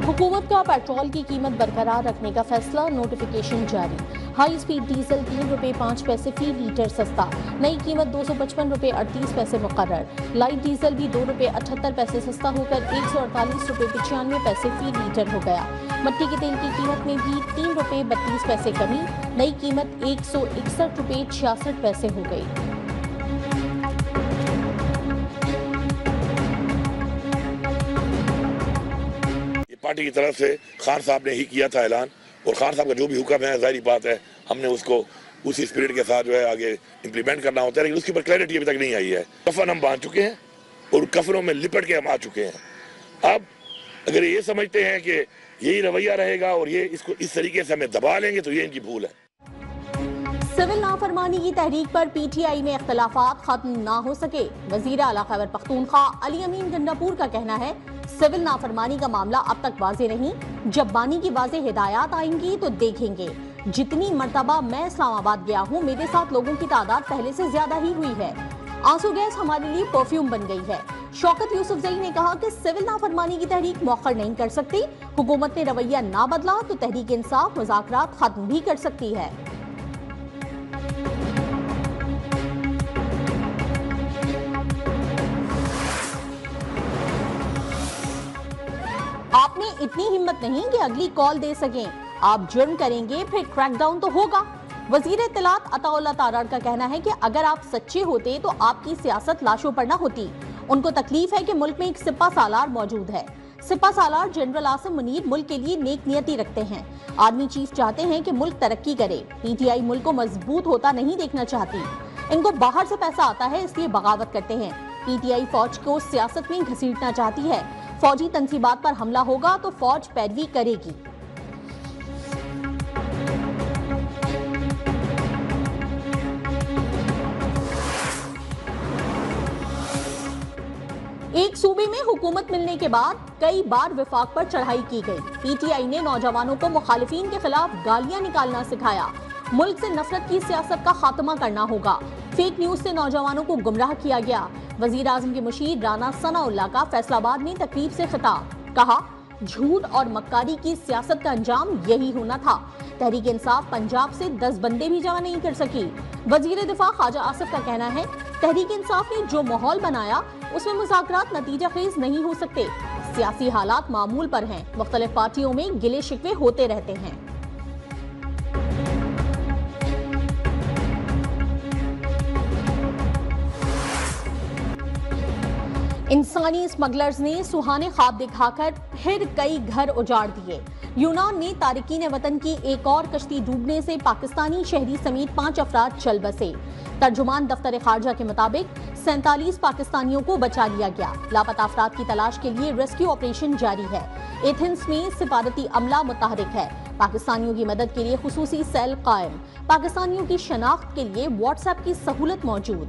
हुकूमत का पेट्रोल की कीमत बरकरार रखने का फैसला, नोटिफिकेशन जारी। हाई स्पीड डीजल ₹3.05 फी लीटर सस्ता, नई कीमत ₹255.38 मुकर्रर। लाइट डीजल भी ₹2.78 सस्ता होकर ₹148.95 फी लीटर हो गया। मट्टी के तेल की कीमत में भी ₹3.32 कमी, नई कीमत ₹161.66 हो गई। पार्टी की तरफ से खान साहब ने ही किया था ऐलान, और खान साहब का जो भी हुक्म है जाहिर बात है हमने उसको उसी स्पिरिट के साथ जो है आगे इंप्लीमेंट करना होता है, लेकिन उसके ऊपर क्लैरिटी अभी तक नहीं आई है। कफन हम बांध चुके हैं और कफनों में लिपट के हम आ चुके हैं। अब अगर ये समझते हैं कि यही रवैया रहेगा और ये इसको इस तरीके से हमें दबा लेंगे तो ये इनकी भूल है। सिविल नाफरमानी की तहरीक पर पीटीआई में इख्तलाफात खत्म ना हो सके, वजीर आला खैबर पख्तूनख्वा अली अमीन गंडापुर का कहना है, सिविल नाफरमानी का मामला अब तक वाजे नहीं, जब बानी की वाजे हिदायत आएंगी तो देखेंगे। जितनी मर्तबा मैं इस्लामाबाद गया हूँ, मेरे साथ लोगों की तादाद पहले से ज्यादा ही हुई है। आंसू गैस हमारे लिए परफ्यूम बन गई है। शौकत यूसुफजई ने कहा कि सिविल नाफरमानी की तहरीक मौखर नहीं कर सकती, हुकूमत ने रवैया ना बदला तो तहरीक इंसाफ मुज़ाकरात खत्म भी कर सकती है। आपने इतनी हिम्मत नहीं कि अगली कॉल दे सकें, आप जुर्म करेंगे फिर क्रैकडाउन तो होगा। वजीर इत्तलात अताउल्लाह तारड़ का कहना है कि अगर आप सच्चे होते तो आपकी सियासत लाशों पर न होती। उनको तकलीफ है कि मुल्क में एक सिपा सालार मौजूद है। सिपा सालार जनरल आसिम मुनीर मुल्क के लिए नेक नियति रखते हैं। आर्मी चीफ चाहते हैं कि मुल्क तरक्की करे। पीटीआई मुल्क को मजबूत होता नहीं देखना चाहती। इनको बाहर से पैसा आता है, इसलिए बगावत करते हैं। पीटीआई फौज को सियासत में घसीटना चाहती है। फौजी तंसीबात पर हमला होगा तो फौज पैरवी करेगी। एक सूबे में हुकूमत मिलने के बाद कई बार विफाक पर चढ़ाई की गई। पीटीआई ने नौजवानों को मुखालिफिन के खिलाफ गालियां निकालना सिखाया। मुल्क से नफरत की सियासत का खात्मा करना होगा। फेक न्यूज से नौजवानों को गुमराह किया गया। वजीर आजम के मुशीर राना सनाउल्लाह का फैसलाबाद में तकरीब से खिताब, कहा झूठ और मक्कारी की सियासत का अंजाम यही होना था। तहरीक इंसाफ पंजाब से 10 बंदे भी जमा नहीं कर सकी। वजीर दिफा ख्वाजा आसिफ का कहना है, तहरीक इंसाफ ने जो माहौल बनाया उसमें मुज़ाकरात नतीजा खेज नहीं हो सकते। सियासी हालात मामूल पर हैं, मुख्तलिफ पार्टियों में गिले शिकवे होते रहते हैं। इंसानी स्मगलर्स ने सुहाने ख्वाब दिखाकर फिर कई घर उजाड़ दिए। यूनान में तारिकीन वतन की एक और कश्ती डूबने से पाकिस्तानी शहरी समेत 5 अफराद चल बसे। तर्जुमान दफ्तर खारजा के मुताबिक 47 पाकिस्तानियों को बचा लिया गया। लापता अफराद की तलाश के लिए रेस्क्यू ऑपरेशन जारी है। एथेंस में सिफारती अमला मुतहरिक है। पाकिस्तानियों की मदद के लिए खुसूसी सेल कायम। पाकिस्तानियों की शनाख्त के लिए व्हाट्सएप की सहूलत मौजूद।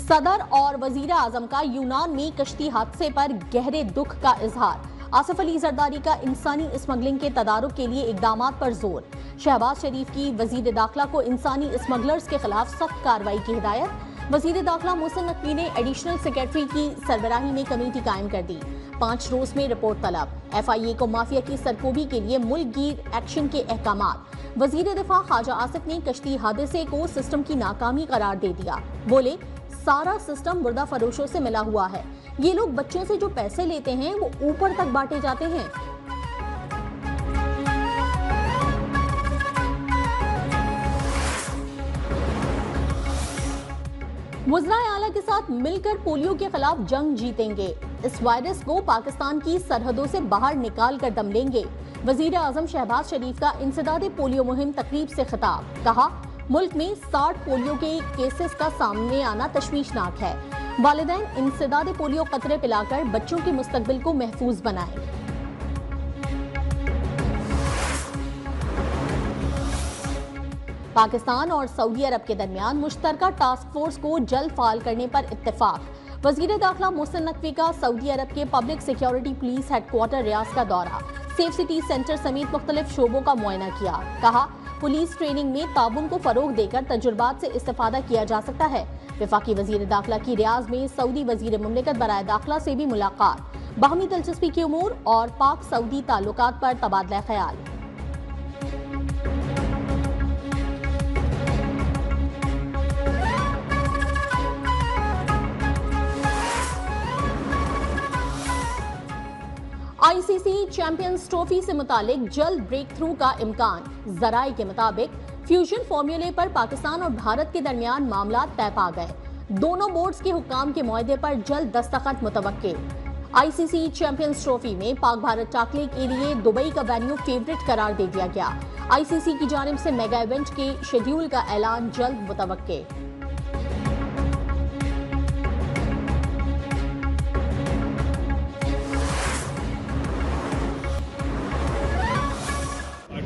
सदर और वजीर आजम का यूनान में कश्ती हादसे पर गहरे दुख का इजहार। आसिफ अली जरदारी का इंसानी स्मगलिंग के तदारुक के लिए इकदामात पर जोर। शहबाज शरीफ की वजीर दाखिला को इंसानी स्मगलर्स के खिलाफ सख्त कार्रवाई की हिदायत। वजीर दाखिला मोहसिन नकवी ने एडिशनल सेक्रेटरी की सरबराही में कमेटी कायम कर दी। 5 रोज में रिपोर्ट तलब। FIA को माफिया की सरकोबी के लिए मुल्क गिर एक्शन के अहकामात। वजीर दिफा ख्वाजा आसिफ ने कश्ती हादसे को सिस्टम की नाकामी करार दे दिया। बोले, सारा सिस्टम मुर्दा फरोशों से मिला हुआ है। ये लोग बच्चों से जो पैसे लेते हैं वो ऊपर तक बांटे जाते हैं। वज़राए आला के साथ मिलकर पोलियो के खिलाफ जंग जीतेंगे। इस वायरस को पाकिस्तान की सरहदों से बाहर निकाल कर दम लेंगे। वजीर आजम शहबाज शरीफ का इंसदादे पोलियो मुहिम तकरीब से खिताब, कहा मुल्क में 60 पोलियो के केसेस का सामने आना तशवीशनाक है। वालिदैन इंसदादे पोलियो कतरे पिलाकर बच्चों के मुस्तकबिल को महफूज बनाएं। पाकिस्तान और सऊदी अरब के दरमियान मुश्तरका टास्क फोर्स को जल्द फाल करने पर इत्तेफाक। वजीर दाखिला मोहसिन नकवी का सऊदी अरब के पब्लिक सिक्योरिटी पुलिस हेडक्वार्टर रियाज का दौरा। सेफ सिटी सेंटर समेत मुख्तलिफ शोबों का मुआयना किया। कहा पुलिस ट्रेनिंग में ताबुन को फरोग देकर तजुर्बात से इस्तेफादा किया जा सकता है। वफाकी वजीर दाखिला की रियाज में सऊदी वजीर मुमलिकत बराए दाखिला से भी मुलाकात, बाहमी दिलचस्पी के उमूर और पाक सऊदी ताल्लुकात पर तबादला ख्याल। आईसीसी चैंपियंस ट्रॉफी से मुतालिक जल्द ब्रेक थ्रू का इम्कान। जराए के मुताबिक फ्यूजन फॉर्मूले पर पाकिस्तान और भारत के दरमियान मामला तय पा गए। दोनों बोर्ड्स के हुक्काम के मुआहदे पर जल्द दस्तखत मुतवक्के। आईसीसी चैंपियंस ट्रॉफी में पाक भारत टाकले के लिए दुबई का वेन्यू फेवरेट करार दे दिया गया। आईसीसी की जानिब से मेगा इवेंट के शेड्यूल का ऐलान जल्द मुतवक्के।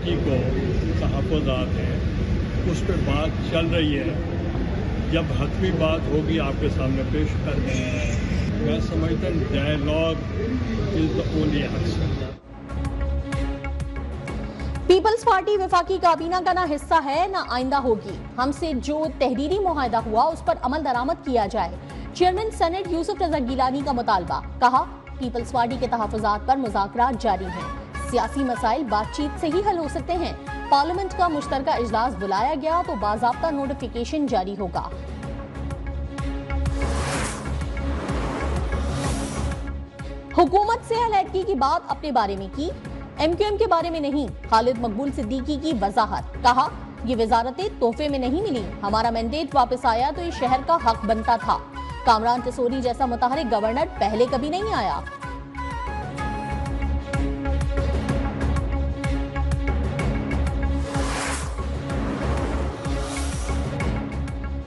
को तहफ़्फ़ुज़ात है, उस पर बात चल रही है। जब हतमी बात होगी आपके सामने पेश कर देंगे। मैं समझता हूँ dialogue is the only answer. People's Party वफाकी काबीना का ना हिस्सा है ना आइंदा होगी। हमसे जो तहरीरी मुआहदा हुआ उस पर अमल दरामद किया जाए। चेयरमैन सेनेट यूसुफ रज़ा गिलानी का मुतालबा। कहा, पीपल्स पार्टी के तहफ़्फ़ुज़ात पर मुज़ाकरात जारी हैं। सियासी मसाइल बातचीत से ही हल हो सकते हैं। पार्लियामेंट का मुश्तरका इजलास बुलाया गया तो बाज़ाब्ता नोटिफिकेशन जारी होगा। हुकूमत से अलहदगी की बात अपने बारे में की, एमक्यूएम के बारे में नहीं। खालिद मकबूल सिद्दीकी की वजाहत। कहा, ये वजारतें तोहफे में नहीं मिली। हमारा मैंडेट वापस आया तो ये शहर का हक बनता था। कामरान तसोरी जैसा मुतहरिक गवर्नर पहले कभी नहीं आया।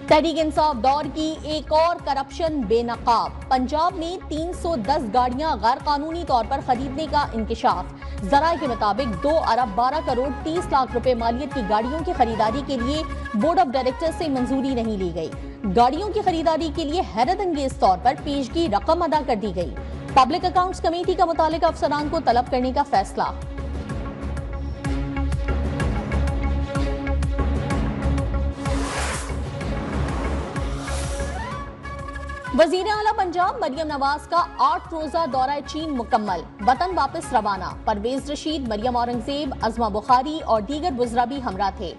तहरीक इंसाफ दौर की एक और करप्शन बेनकाब। पंजाब में 310 गाड़ियां गैर कानूनी तौर पर खरीदने का इंकशाफ। जराए के मुताबिक 2 अरब 12 करोड़ 30 लाख रुपए मालियत की गाड़ियों की खरीदारी के लिए बोर्ड ऑफ डायरेक्टर्स से मंजूरी नहीं ली गई। गाड़ियों की खरीदारी के लिए हैरत अंगेज तौर पर पेशगी रकम अदा कर दी गई। पब्लिक अकाउंट्स कमेटी का मुतालिका अफसरान को तलब करने का फैसला। वजीर आला पंजाब मरियम नवाज का 8 रोजा दौरा चीन मुकम्मल, वतन वापस रवाना। परवेज रशीद, मरियम औरंगजेब, अजमा बुखारी और दीगर वज़रा भी हमरा थे।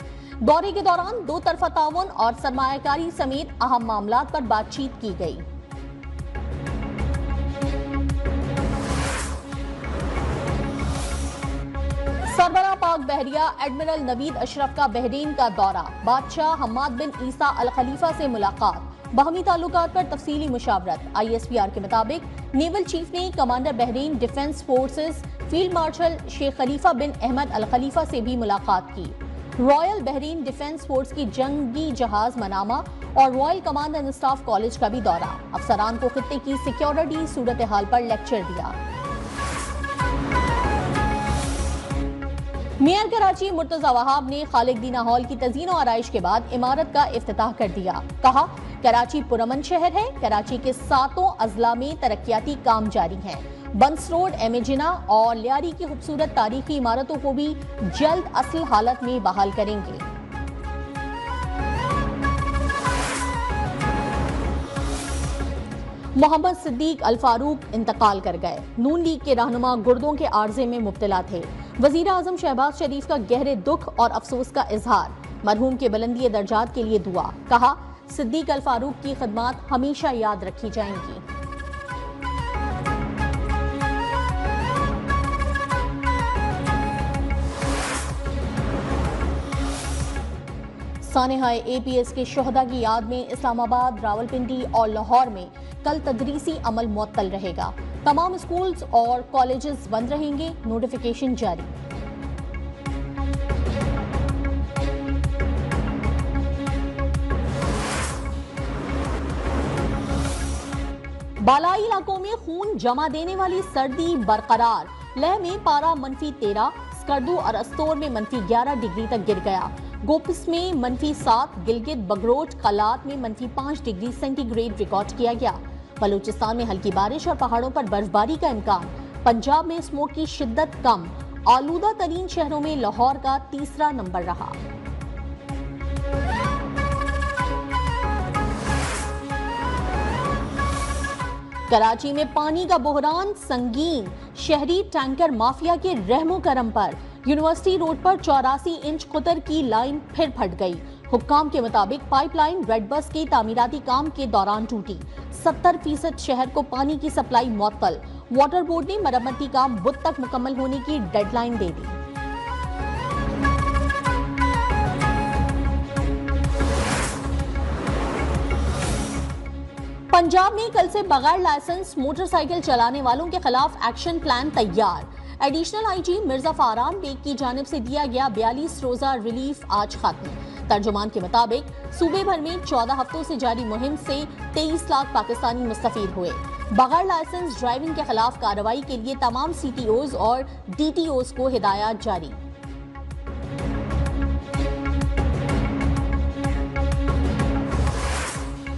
दौरे के दौरान 2 तरफा ताउन और सरमायाकारी समेत अहम मामलात पर बातचीत की गई। सरबराह पाक बहरिया एडमिरल नवीद अशरफ का बहरीन का दौरा। बादशाह हम्माद बिन ईसा अल खलीफा से मुलाकात, बाहमी ताल्लुकात पर तफसीली मुशावरत। ISPR के मुताबिक नेवल चीफ ने commander Bahrain defence forces field marshal Sheikh Khalifa bin Ahmed Al Khalifa से भी मुलाकात की। रॉयल बहरीन डिफेंस फोर्स की जंगी जहाज मनामा और royal command and staff college का भी दौरा। अफसरान को खित्ते की सिक्योरिटी सूरत हाल पर लेक्चर दिया। मेयर कराची मुर्तजा वहाब ने खालिद दीना हॉल की तज़ीन और आराइश के बाद इमारत का इफ्तिताह कर दिया। कहा, कराची पुरअमन शहर है। कराची के 7 अजला में तरक्याती काम जारी हैं। बंस रोड, एमेजिना और लियारी की खूबसूरत तारीखी इमारतों को भी जल्द असल हालत में बहाल करेंगे। मोहम्मद सिद्दीक अल फारूक इंतकाल कर गए। नून लीग के रहनुमा गुर्दों के आर्जे में मुब्तला थे। वजीर आजम शहबाज शरीफ का गहरे दुख और अफसोस का इजहार। मरहूम के बुलंदी दर्जात के लिए दुआ। कहा, सिद्दीक अल फारूक की खदमात हमेशा याद रखी जाएंगी। सानेहाए APS के शोहदा की याद में इस्लामाबाद, रावलपिंडी और लाहौर में कल तदरीसी अमल मुअत्तल रहेगा। तमाम स्कूल्स और कॉलेजेस बंद रहेंगे। नोटिफिकेशन जारी। बालाई इलाकों में खून जमा देने वाली सर्दी बरकरार। लेह में पारा -13, स्कर्दू और अस्तोर में -11 डिग्री तक गिर गया। गोपिस में -7, गिलगित बगरोट कलात में -5 डिग्री सेंटीग्रेड रिकॉर्ड किया गया। बलूचिस्तान में हल्की बारिश और पहाड़ों पर बर्फबारी का इम्कान। पंजाब में स्मोक की शिद्दत कम। आलूदा तरीन शहरों में लाहौर का तीसरा नंबर रहा। कराची में पानी का बहरान संगीन, शहरी टैंकर माफिया के रहमो करम पर यूनिवर्सिटी रोड पर 84 इंच कुतर की लाइन फिर फट गई। हुक्काम के मुताबिक पाइपलाइन रेड बस के तामीराती काम के दौरान टूटी। 70% शहर को पानी की सप्लाई मुअत्तल। वाटर बोर्ड ने मरम्मती काम बुध तक मुकम्मल होने की डेडलाइन दे दी। पंजाब में कल से बगैर लाइसेंस मोटरसाइकिल चलाने वालों के खिलाफ एक्शन प्लान तैयार। Additional IG Mirza Faran bag की जानिब से दिया गया 42 रोजा रिलीफ आज खत्म। तर्जुमान के मुताबिक सूबे भर में 14 हफ्तों से जारी मुहिम से 23 लाख पाकिस्तानी मुस्तफीद हुए। बगैर लाइसेंस ड्राइविंग के खिलाफ कार्रवाई के लिए तमाम CTOs और DTOs को हिदायत जारी।